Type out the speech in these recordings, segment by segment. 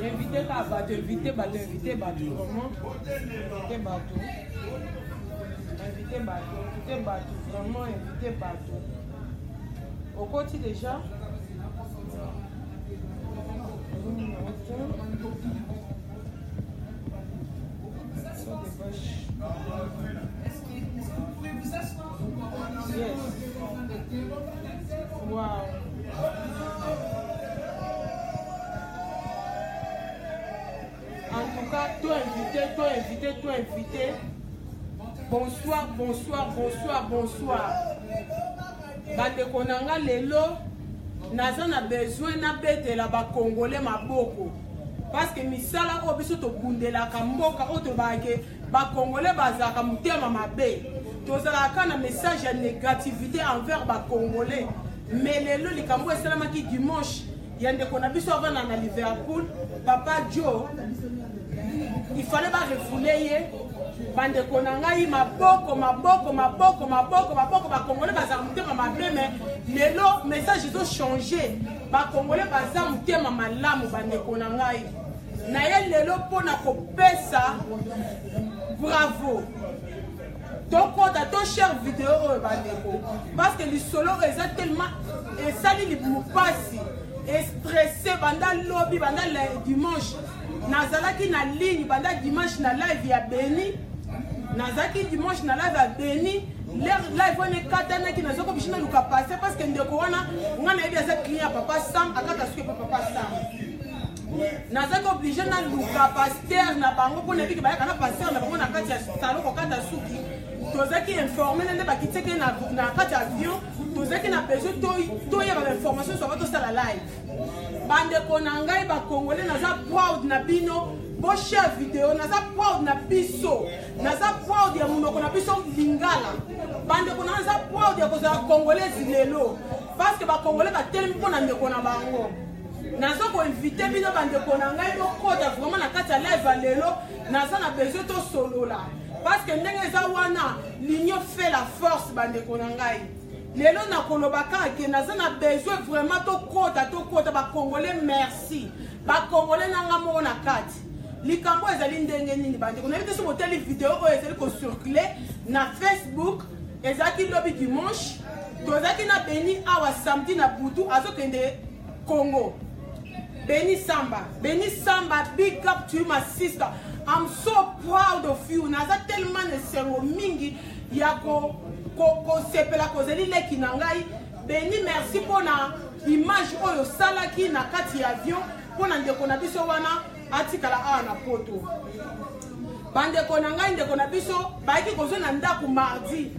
Invité ka bateau, invité bateau, invité bateau. Vraiment, invité bateau. Invité bateau, invité bateau. Vraiment, invité bateau. Au côté déjà. Yes. Wow. En tout cas, toi invité. Bonsoir. Bandeko nanga lelo, naza na besoin na betela ba Congolais maboko. Parce que misala o biso to bundela ka mboka o to bake ba Congolais bazaka mutema mabe. Tozalaka na message ya négativité envers ba Congolais. Mais lelo likambo esalama ki dimanche ya ndeko na biso avant na Liverpool, Papa Joe, il fallait pas refouler bandeko na ngai maboko ba Congolais bazaka mutema mabe. Mais lelo message ils ont changé. Ba Congolais bazaka mutema malamu bandeko na ngai. Na ye lelo pona kopesa bravo. Donc on a ton cher vidéo bandeko parce que les solo est tellement et ça li mupasi et stressé banda lobby banda dimanche nazalaki na ligne banda dimanche na live ya Beni nazaki dimanche na live ya Beni live on est katana ki nazoko bishina luka passer parce que ndeko wana ngana ebi asa client papa Sam akata suke papa Sam nazaki obligé na luka pasteur na bango pour ne biki ba kana pasteur na bango na kati ya salon ko kata suki tozaki informé nende bakiteke na kati ya avion tozaki na besoin to ya ba information sur votre sala live bandeko na ngai ba Congolais naza proud na bino bo share vidéo naza proud na biso naza proud ya munoko na biso lingala bandeko naza proud ya kozala Congolais lelo parce que ba Congolais ba telemi pona ndeko na bango nazo ko inviter bino bandeko na ngai bo kota vraiment na kati ya live lelo naza na besoin to solola parce que ndenge za wana l'union fait la force bandeko na ngai lelo na kolobaka ke naza na besoin vraiment to kota ba Congolais merci ba Congolais nanga mo na kati likambo ezali ndenge nini bandeko na biso moteli vidéo o ezali ko circuler na Facebook ezaki lobi dimanche tozaki na Beni awa samedi na butu azokende Congo Beni Samba, big up to you, my sister. I'm so proud of you. Naza tellement nesengo mingi yako ko sepela kozeli leki nangai. Beni merci pour na image oyo salaki na kati ya avion pour na ndeko na biso wana atikala awa na poto. Bandeko na ngai ndeko na biso baiki kozo na ndaku mardi.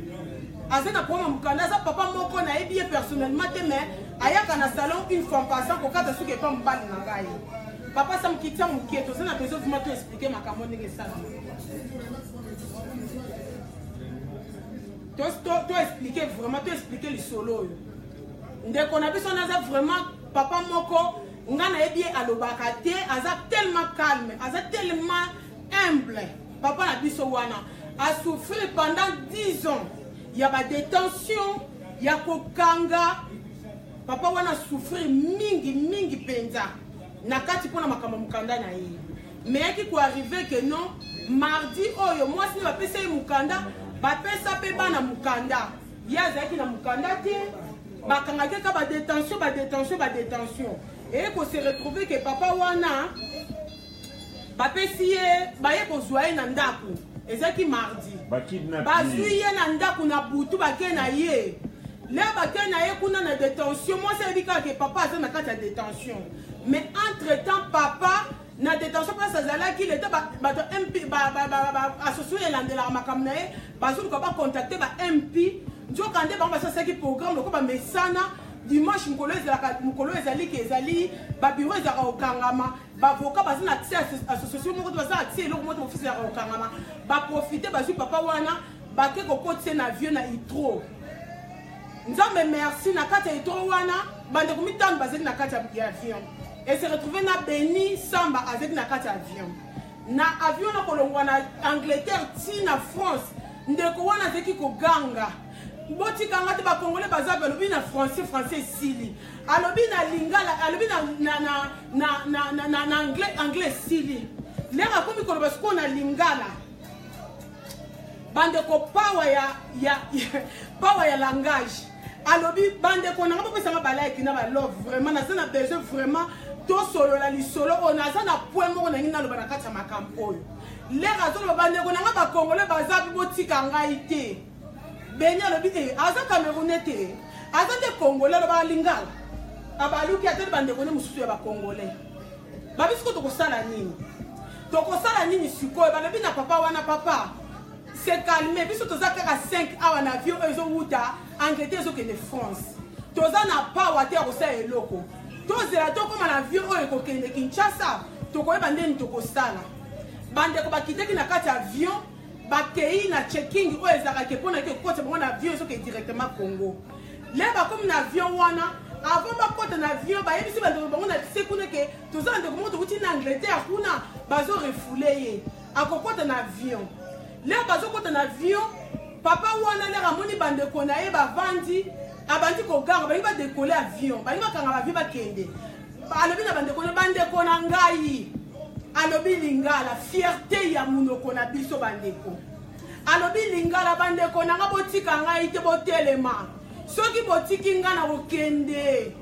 Azena poma mukanda za papa moko na ebiye personnellement te mais ayaka na salon une fois par an kokata suke pa mbali na ngai. Papa Sam kitia muketo zena besoin vraiment te expliquer makambo ndenge ça. To expliquer vraiment to expliquer le solo. Ndeko na biso naza vraiment papa moko ngana ebiye alobaka te aza tellement calme, aza tellement humble. Papa na biso wana a souffert pendant 10 ans. Il y a des détentions, il y a kokanga. Papa wana souffrir mingi penza. Nakati pona makamba mukanda na ye. Mais qui ko arriver que non, mardi oyo moi si va pesa mukanda, ba pesa pe bana mukanda. Ya zaki na mukanda te. Ba kanga ke ka ba détention. Et ko se retrouver que papa wana ba pesiye ba ye ko zoye na ndako. Ezaki mardi. Bazui ye na ndako na butu bake na ye. Là bake na ye kuna na détention. Moi ça veut dire que papa a na kati ya détention. Mais entre temps papa na détention parce que zala ki était ba MP associé landela makamna ye bazu ko ba contacter ba MP njo kande ba ça qui programme ko ba mesana dimanche mukolo ezali ki ezali ba bureau za okangama ba avocat ba na association moko ba za accès le mot office ya okangama ba profiter ba papa wana ba ke ko côté na vieux na itro nzambe merci na kati itro wana bande ko mitango ba na kati ya avion et se retrouver na Beni Samba avec na kati avion na avion na kolongwa na Angleterre ti na France ndeko wana zeki ko ganga botika ngati ba congolais baza alobi na français sili alobi na lingala alobi na anglais sili lera komi koloba siko na lingala bande ko power ya langage alobi bande ko na ngapa pesa ba like na ba love vraiment na sana besoin vraiment to solo la lisolo on a sana point moko na ngina loba na kati ya makambo oyo lera zo bande ko na ngapa congolais baza botika ngai te Benya le bide, aza Camerounais te, aza de Congolais le ba lingala, abaluki ate bande kone mususu ya ba Congolais. Babisiko toko sala nini sikoyo balobi na papa wana papa. C'est calmé, biso toza kaka 5 awa na avion ezo wuta, Angleterre ezo kende France. Toza na pa wate ko sa eloko. Tozela to koma na avion oyo ko kende Kinshasa, toko yeba ndeni toko sala. Bande ko bakiteki na kati avion. Bakei na checking o ezaka ke pona ke kote bango na avion soki directement Congo. Leba comme na avion wana avant ba kote na avion ba yebisi bando bango na sekuna ke tozande ko moto kuti na Angleterre kuna bazo refouler ye. Akokota na avion. Leba bazo kota na avion papa wana lera moni bande ko na ye ba vandi abandi ko gare ba décoller avion. Ba yima kanga ba vi ba kende. Alobi na bande ko na ngai. Alobi lingala fierté ya munoko na biso bandeko alobi lingala bandeko na nga botika ngai te botelema soki botiki nga na kokende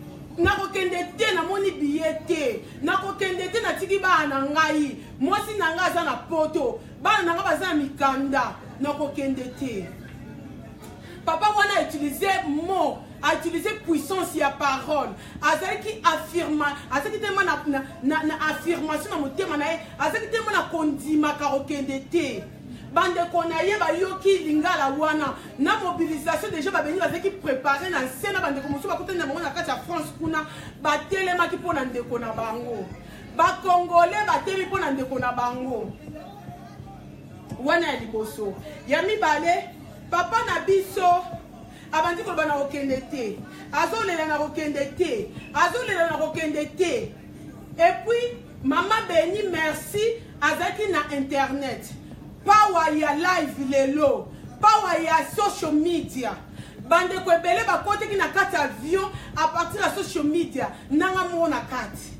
te na moni billet na kokende te na tiki bana ngai mwasi na nga za na poto bana nga baza na mikanda na kokende te papa wana utiliser mot a utilisé puissance ya parole azaki affirma azaki tellement na affirmation na motema na ye azaki tellement na kondima ka okende te bande kona ye ba yoki lingala wana na mobilisation déjà ba beni bazaki préparer na scène bande ko musu ba kutana bango na kati ya France kuna ba telema ki pona ndeko na bango ba congolais ba teli pona ndeko na bango wana ya liboso ya mibale papa na biso abandi ko bana okende te azolela na okende te azolela na okende te et puis maman Beni merci azaki na internet power ya live lelo power ya social media bande ko ebele ba kote ki na kati avion à partir de social media nanga mona kati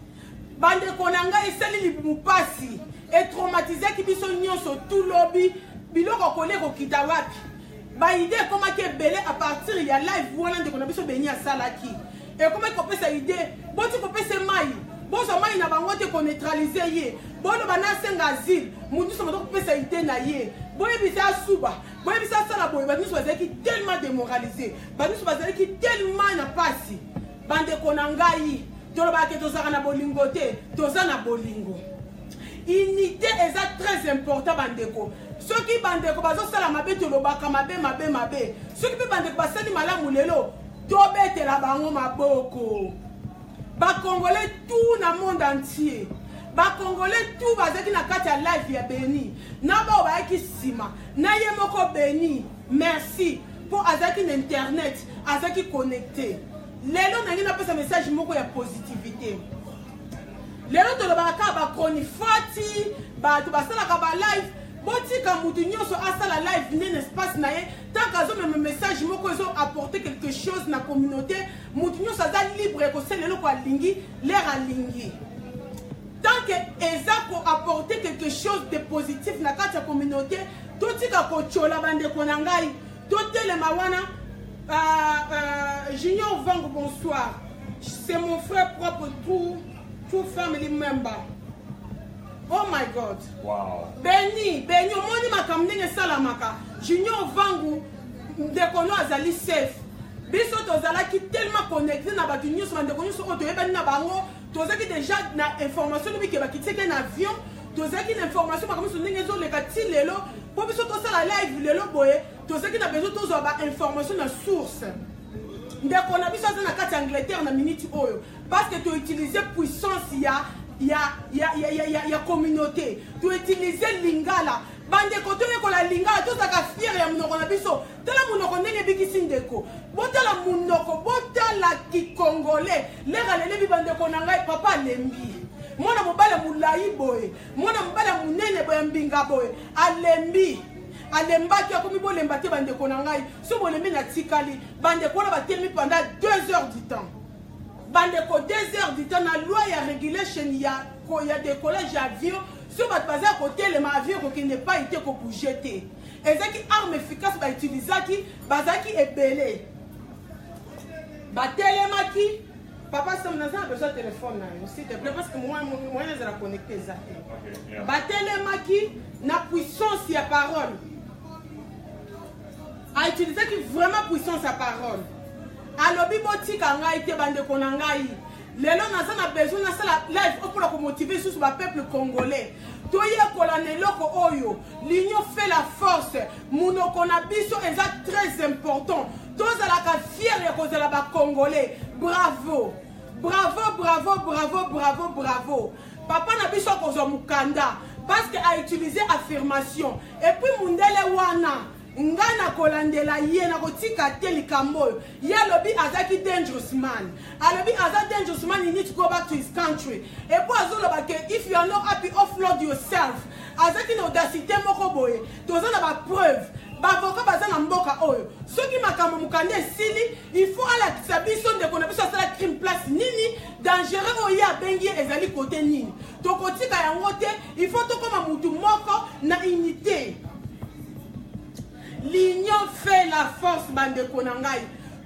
bande ko nanga esali libumupasi et traumatisé ki biso nyonso tout lobby biloko kole ko kita wapi ba idée comment que belé à partir il y a live wana de kona biso Beni à salaki et comment qu'on peut cette idée bon tu peux se mai bon ça mai na bango te ko neutraliser ye bon bana senga asile mutu so ko peut cette idée na ye bon ebisa suba bon ebisa sala boy ba biso bazaki tellement démoralisé ba biso bazaki tellement na pasi bande kona ngai to ba ke to saka na bolingo te to za na bolingo unité est très important bandeko soki bandeko bazo sala mabe to lobaka mabe soki pe bandeko basali malamu lelo to betela bango maboko ba congolais tout na monde entier ba congolais tout bazaki na kati ya live ya Beni na ba bayaki sima na ye moko Beni merci pour azaki na internet azaki connecté lelo na ngina pesa message moko ya positivité lelo to lobaka ba konifati ba to basala ka ba live botika mutu nyonso asala live ne espace na ye tant qu'azo même message moko ezo apporter quelque chose na communauté mutu nyonso aza libre ko selelo ko alingi l'air alingi tant que eza ko apporter quelque chose de positif na kati ya communauté totika ko chola bande ko na ngai to telema wana Junior Vango bonsoir c'est mon frère propre tout family member. Oh my God. Wow. Beni, omoni makamnenge salamaka. Junior Vangu ndekono azali safe. Biso tozalaki tellement connecté na batu nyonso ndeko nyonso oto yebani na bango, tozaki déjà na information lobi ba kiteke na avion, tozaki na information ba komiso ndenge zo leka ti lelo, po biso to sala live lelo boye, tozaki na besoin tozo ba information na source. Ndeko na biso na kati Angleterre na minute oyo parce que tu utiliser puissance ya communauté tu utiliser lingala bande ko to ko la lingala to saka fier ya munoko na biso tala munoko ndenge bikisi ndeko botala munoko botala ki congolais leralele bi bande ko na ngai papa lembi mwana mobala mulai boye mwana mobala munene boye mbinga boye alembi alembaki akomi bolemba te bandeko na ngai so bolemi na tikali bandeko wana batelemi pendant 2 heures du temps bandeko 2 heures du temps na loi ya régulation ya décollage avion so bato baza kotelema avion kokende pas ite kobouge te ezaki arme efficace bautilisaki bazalaki ebele batelemaki papa Sam naza na besoin de téléphone na yo s'il te plaît parce que moi nazala connecté eza te batelemaki na puissance ya parole autilisaki vraiment puissance ya parole alobi botika ngai te bandeko na ngai lelo naza na besoin nasala live opona komotive susu bapeuple congolais toyekola na eloko oyo l'union fait la force monoko na biso eza très important tozalaka fier ya kozala bacongolais bravo bravo bravo bravo bravo bravo papa na biso akozwa mokanda parce que a utilisé affirmation et puis mundele wana ngai nakolandela ye nakotika te likambo oyo ye alobi azalaki dangerous man alobi aza dangerous man you need to go back to his country epo azoloba ke if you are not happy offload yourself azalaki na audacité moko boye toza na bapreuve bavoka baza na mboka oyo soki makambo mokanda esili il faut alakisa biso ndeko na biso asala crime place nini dangereux oyo ye abengi ye ezali kote nini tokotika yango te il faut tokoma mutu moko na unité. L'union fait la force bandeko na ngai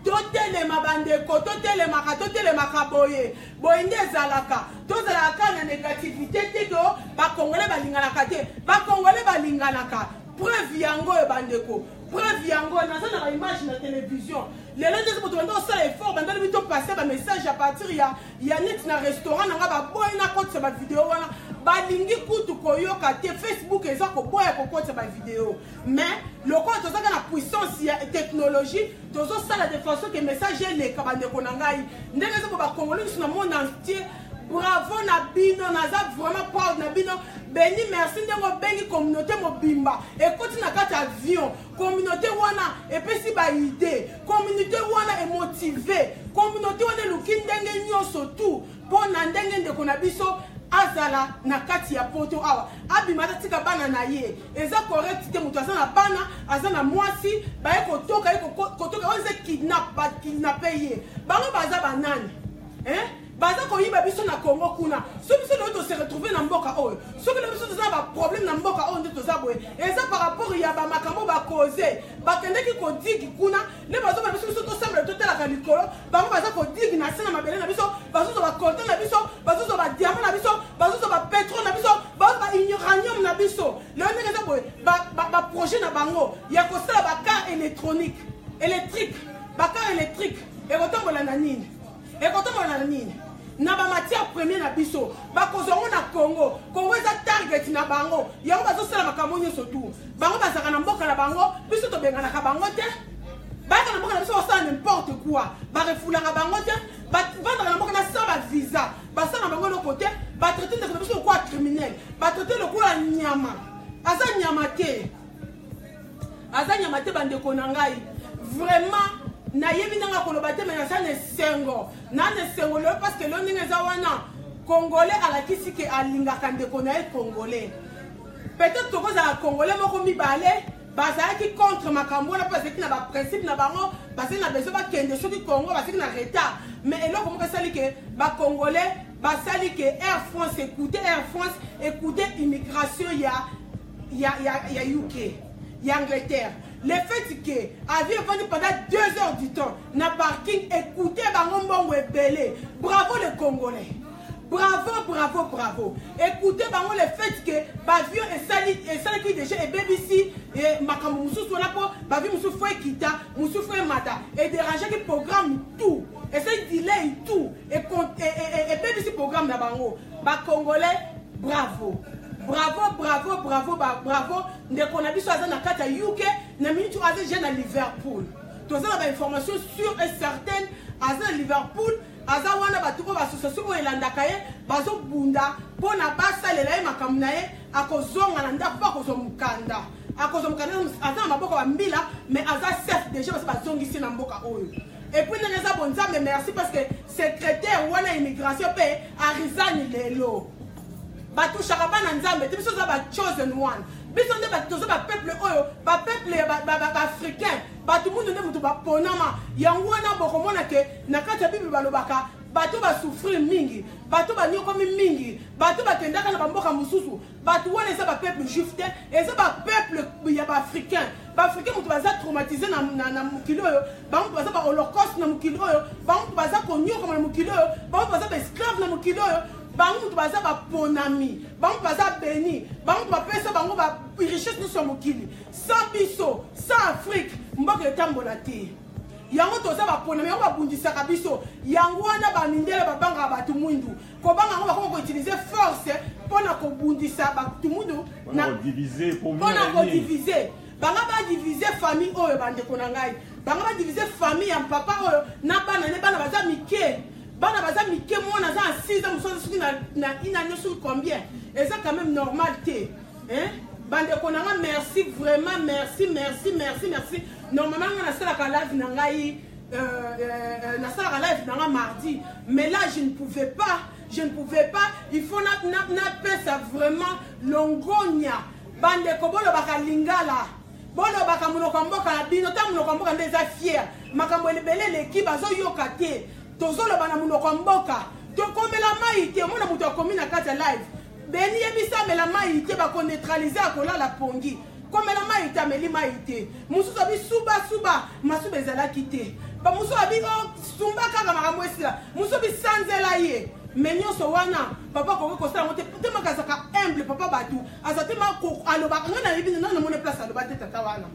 totelema bandeko totelemaka boye boye nde ezalaka tozalaka na négativité te to bakongole balinganaka te bakongole balinganaka preuve yango oyo bandeko preuve yango naza na baimage na télévision lelo nde moto banda osala effort bandali bito passe bamessage à partir ya neti na restaurant nanga baboye na kotisa bavideo wana balingi kutu koyoka te Facebook eza koboya kokotisa bavideo mais lokola tozaka na puissance ya technologie tozosala de façon ke message eleka bandeko na ngai ndenge eza po bakongole biso na monde entier bravo na bino naza vraiment proud na bino beni merci ndengo bengi communauté mobimba ekoti na kati avion communauté wana epesi ba idée communauté wana emotive communauté wana eluki ndenge nyonso tu mpo na ndenge ndeko na biso azala na kati ya poto awa abima tika bana na ye eza correct te mutu aza na bana aza na mwasi baye kotoka oze kidnappe ye bango baza banani baza koyiba biso na Congo kuna so biso nde to se retrouver na mboka oyo soki na biso toza ba problème na mboka oyo nde toza boye eza par rapport ya bamakambo bakoze bakendeki kodigi kuna nde bazoba biso tosambela totelaka likolo bango baza kodigi na se na mabele na biso bazozo bakolta na biso bazozo badiamant na biso bazozo bapétrole na biso bazozo bauranium na biso lelo ndenge eza boye baprojet na bango ya kosala bakar électrique bakar électrique ekotambola na nini na ba matière première na biso bakozongo na Congo eza target na bango yango bazosala makambo nyonso tu bango bazaka na mboka na bango biso tobenganaka bango te baka na mboka na biso basala n'importe quoi barefulaka bango te bavandaka na mboka na sa bavisa basala na bango eloko te batraite ndeko na biso lokola criminel batraite lokola nyama aza nyama te bandeko na ngai vraiment na yebi nanga koloba te mais na sengo lelo parce que lo ndenge eza wana congolais alakisi ke alingaka ndeko na ye congolais peut-être tokozala congolais moko mibale bazalaki contre makambo wana mpo bazalaki na baprincipe na bango bazali na besoin bakende soki congo bazalaki na retard mais eloko moko esali ke bacongolais basali ke Air France écoute immigration ya UK ya Angleterre. Le fait que avion vendu pendant 2 heures du temps na parking écoutez bango mbongo ebele bravo les Congolais bravo écoutez bango le fait que bavion esali qui déjà et BBC et makambo mususu wana po bavion mususu foi kita mususu foi mata et déranger qui programme tout et c'est delay tout et BBC programme na bango ba Congolais bravo ndeko na biso aza na kata UK na minute aza jeune à Liverpool toza na ba information sûre et certaine aza na Liverpool aza wana batu ko association oyo elandaka ye bazobunda mpona basalela ye makambo na ye akozonga na ndako mpo akozwa mokanda aza na maboko ya mbila mais aza chef déjà basi bazongisi na mboka oyo et puis ndenge eza bonzambe merci parce que secrétaire wana immigration mpe arizani lelo batushaka bana nzambe te biso za ba chosen one biso nde toza bapeuple oyo bapeuple baafricain bato mundu nde moto baponama yango wana bokomona ke na kati ya bible balobaka bato basouffrir mingi bato banyokomi mingi bato bakendaka na bamboka mosusu bato wana eza bapeuple juif te eza bapeuple ya baafricain baafricain moto baza traumatisé na mokili oyo bamoto baza baholocaust na mokili oyo bamoto baza konyokoma na mokili oyo bamoto baza baesclave na mokili oyo bango moto baza baponami bango baza beni bango bapesa bango richesse nyonso ya mokili sans biso sans afrique mboka etambola te yango toza baponami yango babundisaka biso yango wana bamindele babangaka bato mwindu kobanga yango bakoma koutilize force mpona kobundisa bato mwindu mpona kodivize banga badivize famille oyo bandeko na ngai banga badivize famille ya papa oyo na bana ne bana baza mike bana baza mike mwana aza na 6 ans mosusu soki na ina nyonso combien eza quand même normal te bandeko na nga merci vraiment merci normalement nga nasalaka live na ngai nasalaka live na nga mardi mais là je ne pouvais pas il faut napesa vraiment longonia bandeko bolobaka lingala bolobaka monoko mboka na bino ta monoko mboka nde eza fier makambo elebele eleki bazoyoka te tozoloba na monoko mboka tokomela mai te omona moto akomi na kati ya live beni yebisa amela mai te bakoneutralize akolala pongi komela mai te ameli mai te mosusu abi suba masuba ezalaki te bamosusu abi sumba kaka makambo esila mosusu abi sanzela ye me nyonso wana papa koki kosala yango te maka azaka humble papa batu aza te mako alobaka nga nayebi nanga namoni place aloba te tata wana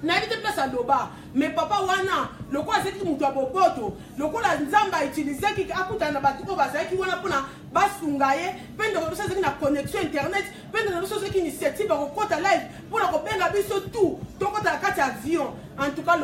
nayebi te place aloba mais papa wana lokola azalaki moto ya boboto lokola nzambe autilisaki akutana na bato oyo bazalaki wana mpona basunga ye mpe ndeko biso azalaki na connexion internet mpe ndeko biso azalaki initiative bakokɔta live mpona kobenga biso tu tokɔta na kati ya avion en tout cas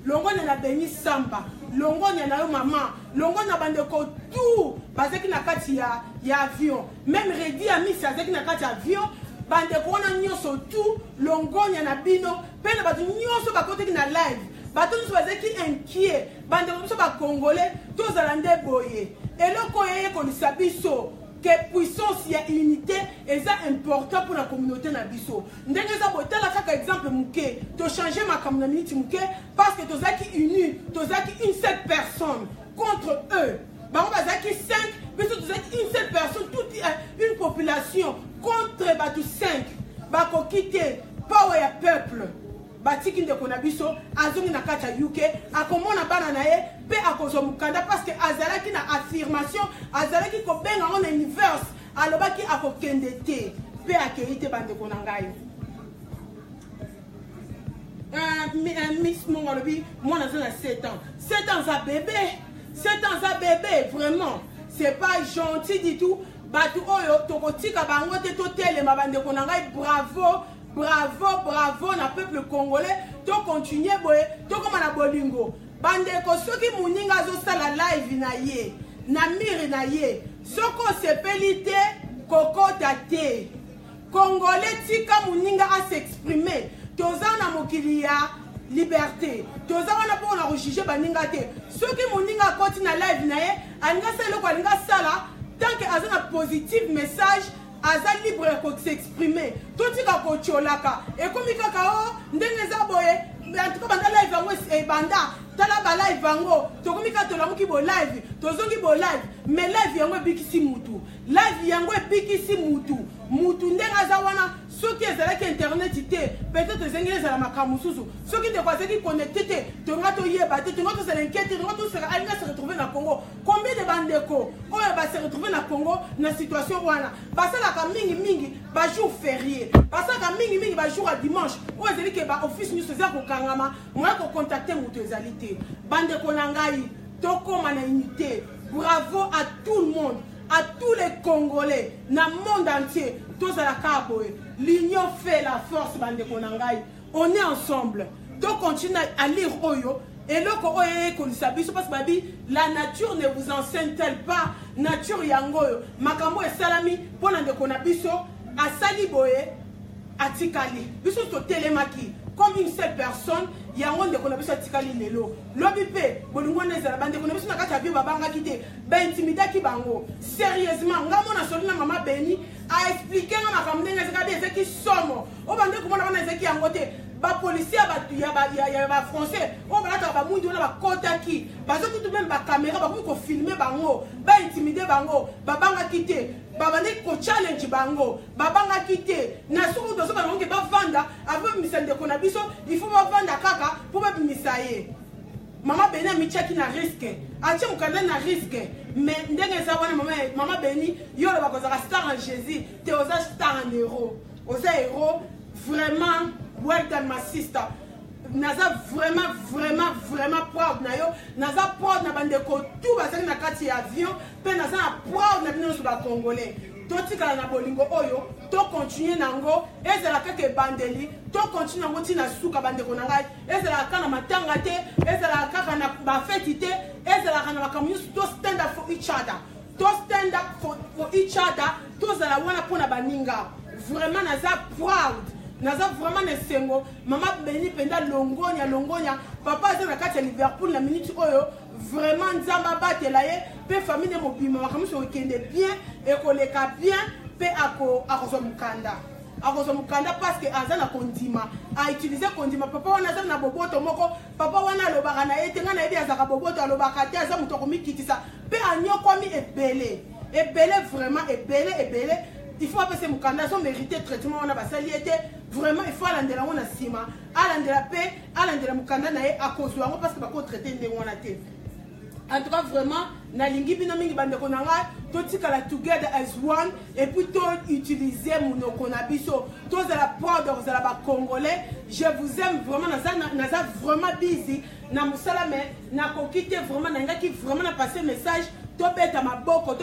longonia na beni samba longonia na yo mama longonia bandeko tu bazalaki na kati ya avion même redi ya misi azalaki na kati ya avion bandeko wana nyonso tu longonia na bino mpe na bato nyonso bakotaki na live bato nyonso bazalaki inquiet bandeko biso bakongole tozala nde boye eloko oyo eyekolisa biso ke puissance ya unité eza important pour la communauté na biso ndenge eza botala kaka exemple moke tochange makambo na miniti moke parce que tozalaki uni tozalaki une seule personne contre eux bango bazalaki 5 biso tozalaki une seule personne toute une population contre bato 5 bakoki te power ya peuple batiki ndeko na biso azongi na kati ya UK akomona bana na ye mpe akozwa mokanda parce que azalaki na affirmation azalaki kobenga ngo na universe alobaki akokende te mpe akei te bandeko na ngai miss mongo alobi mwana aza na 7 ans 7 ans za bébé vraiment c'est pas gentil du tout bato oyo tokotika bango te totelema bandeko na ngai bravo na peuple congolais to continue boye to koma na bolingo bandeko soki moninga azosala live na ye na mire na ye soko sepeli te kokota te congolais tika moninga asexprimer toza na mokili ya liberté toza wana mpo na kojuge baninga te soki moninga akoti na live na ye alinga sala eloko alinga sala tant que aza na positive message aza libre ya s'exprimer totika kociolaka ekomi kaka o ndenge eza boye antuka banda live yango ebanda tala ba live yango tokomi kaka tolamuki bo live tozongi bo live mais live yango ebikisi mutu live yango ebikisi mutu ndenge aza wana soki ezalaki internet te peut-être ezengeli ezala makambo mosusu soki ndeko azalaki connecté te tonga toyeba te tonga tozala inquiété tonga tosala alinga se retrouver na Congo combien de bandeko oyo base retrouver na Congo na situation wana basalaka mingi bajour férié basalaka mingi bajour à dimanche oyo ezali ke baoffice nyonso eza kokangama moya kocontacte moto ezali te bandeko na ngai tokoma na unité bravo à tout le monde à tous les Congolais na monde entier tozala kaboye l'union fait la force bandeko na ngai on est ensemble donc continue à lire oyo et loko oyo ekolisa biso parce que babi la nature ne vous enseigne-t-elle pas nature yango oyo makambo esalami mpona ndeko na biso asali boye atikali biso totelemaki comme une seule personne yango ndeko na biso tikali lelo lobi pe bolingo nezala bandeko na biso na kati ya bio babanga kite ba intimidaki bango sérieusement ngamo na solina mama Beni a expliqué nga makambo ndenge ezaka ezeki somo o bandeko mona bana ezeki yango te ba policier ba français o balata ba mundi ona ba kotaki bazo tout même ba caméra ba ko filmer bango ba intimider bango babanga kite babandi ko challenge bango babanga kite na suku dozo ba ngonge ba vanda avec misande ko na biso il faut ba vanda kaka pour ba misaye mama Beni amichaki na risque ache mukanda na risque mais ndenge za wana mama Beni yo lo ba ko za star en Jésus te oza star en héros oza héros vraiment well done my sister naza vraiment proud na yo naza proud na bandeko tout bazali na kati ya avion pe naza proud na bino so ba congolais totikala na bolingo oyo to continuer nango ezala kaka bandeli to continuer nango tina suka bandeko na ngai ezala kaka na matanga te ezala kaka na ba fête te ezala kaka na makambo to stand up for each other to stand up for each other to zala wana pona baninga vraiment naza proud naza vraiment nesengo mama Beni penda longonya papa azana kati ya Liverpool na minute oyo vraiment nzamba batela ye pe famille mobima makambo so kende bien et koleka bien pe akozo mukanda parce que azana kondima a utiliser kondima papa wana azana boboto moko papa wana alobaka na ye tenga na yebi azaka boboto alobaka te aza muto komikitisa pe anyokwami ebele vraiment ebele il faut passer mukanda so mériter traitement wana basali était vraiment il faut alandela ngona sima alandela mukanda na ye akozwa ngo parce que bako traiter ndenge wana te en tout cas vraiment nalingi bino mingi bandeko na ngai totikala together as one et puis to utiliser monoko na biso tozala proud kozala ba congolais je vous aime vraiment naza vraiment busy na musala mais na kokite vraiment na ngaki vraiment na passer message tobeta maboko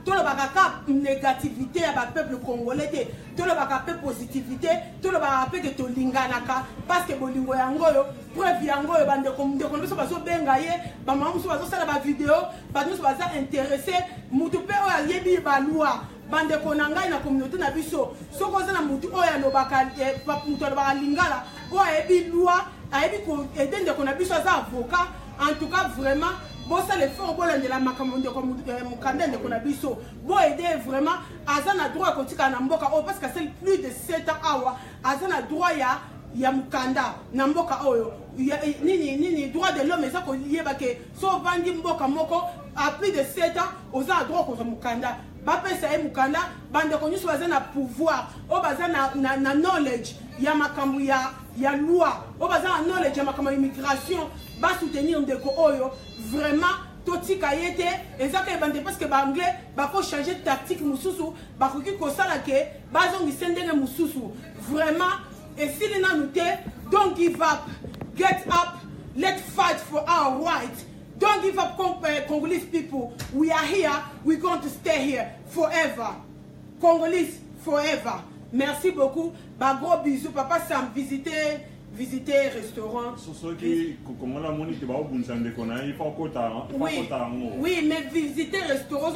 tolobaka ka négativité ya ba peuple congolais te tolobaka pe positivité tolobaka pe ke tolinganaka parce que bolingo yango yo preuve yango yo bandeko biso bazo benga ye ba mama muso bazo sala ba vidéo ba muso baza intéressé mutu pe o ayebi ba loi bandeko na ngai na communauté na biso soko za na mutu o ya lobaka mutu lobaka lingala o ayebi loi ayebi ko edende ko na biso za avocat en tout cas vraiment bosa le fond bola de la makambo de comme mukanda de kona biso bo aider vraiment azana droit kotika na mboka o parce que c'est plus de 7 ans awa azana droit ya mukanda na mboka oyo nini droit de l'homme ça ko yeba ke so vandi mboka moko à plus de 7 ans oza droit ko mukanda ba pesa e mukanda bande ko nyuso bazana pouvoir o bazana na knowledge ya makambo ya loi o bazana knowledge ya makambo immigration ba soutenir ndeko oyo vraiment totika yete ezaka ebande parce que ba anglais ba ko changer tactique mususu ba koki ko sala ke bazongi sendenge mususu vraiment et si les nanouté don't give up, get up, let's fight for our rights. Don't give up, Congolese people. We are here, we're going to stay here forever. Congolese forever. Merci beaucoup. Bah, gros bisous, papa Sam, visiter restaurant. Oui, mais visiter restaurant,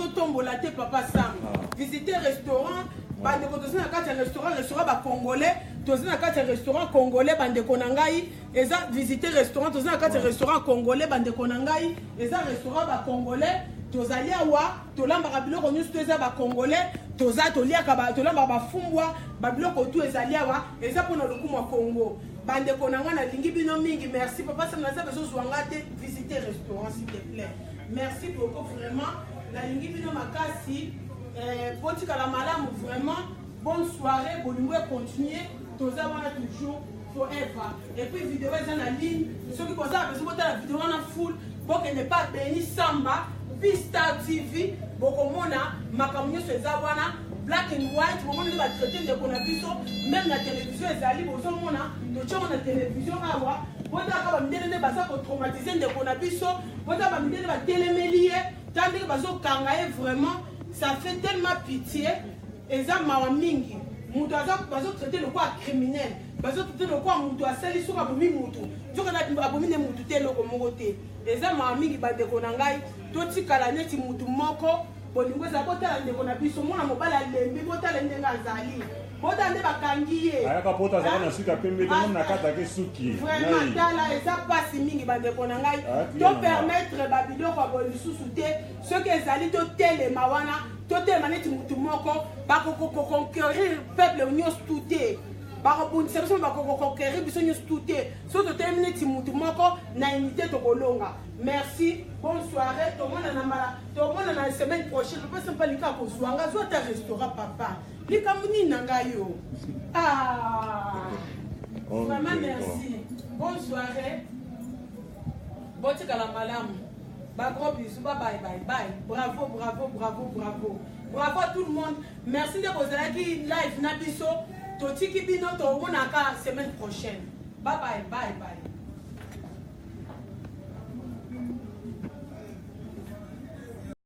papa Sam. Visiter restaurant. Bande ko tozina kati restaurant ba congolais tozina kati restaurant congolais bande ko nangai eza visiter restaurant tozina kati restaurant congolais bande ko nangai eza restaurant ba congolais tozali awa tolamba ka biloko nyusu toza ba congolais toza toliaka ba tolamba ba fumbwa ba biloko tu ezali awa eza pona lokumu Congo bande ko nanga na lingi bino mingi merci papa ça naza bezo zwanga te visiter restaurant s'il te plaît merci beaucoup vraiment la lingi bino makasi Botika la madame, vraiment, bonne soirée, bonne continuer, tous avoir toujours forever. Et puis, vidéo est en ligne, ceux qui posent la vidéo en full, pour qu'elle n'est pas béni Samba, Pista TV, Bokomona, Makamio Sezawana, Black and White, on va traiter de Bonabiso, même la télévision est allée, au Mona, de Tchon la télévision à voir, Botaka va me donner des bases pour traumatiser de Bonabiso, Botaka va me donner des téléméliers, tandis que Bazo Kangaye vraiment. Ça fait tellement pitié. Et ça m'a mingi. Moutou bazo traiter le quoi criminel. Bazo traiter le quoi moutou asali sur abomi moutou. Tu connais abomi ne moutou te loko mogote. Et ça m'a mingi bande konangai. Toti kala neti moutou moko. bolingo eza botala ndeko na biso mwana mobala lembi botala ndenge azali botala nde bakangi ye ayaka pota azala na suki ya pembe te mona nakataki suki vraiment tala eza pasi mingi bandeko na ngai topermettre babiloko ya boye lisusu te soki ezali totelema wana totelema neti mutu moko bakokonquérir peuple nyonso tu te bakobundisa biso bakokonquérir biso nyonso tu te so totelemi neti mutu moko na unité tokolonga. Merci, bonne soirée. Tout le monde la semaine prochaine. Je pense pas lika kozwanga zo ta restaurant papa. Lika muni nanga yo. Ah. Vraiment merci. Bonne soirée. Bonne kala malam. Ba gros bisous, bye bye bye bye. Bravo bravo bravo bravo. Bravo à tout le monde. Merci de vous avoir qui live na biso. Totiki bino to monaka semaine prochaine. Bye bye bye bye.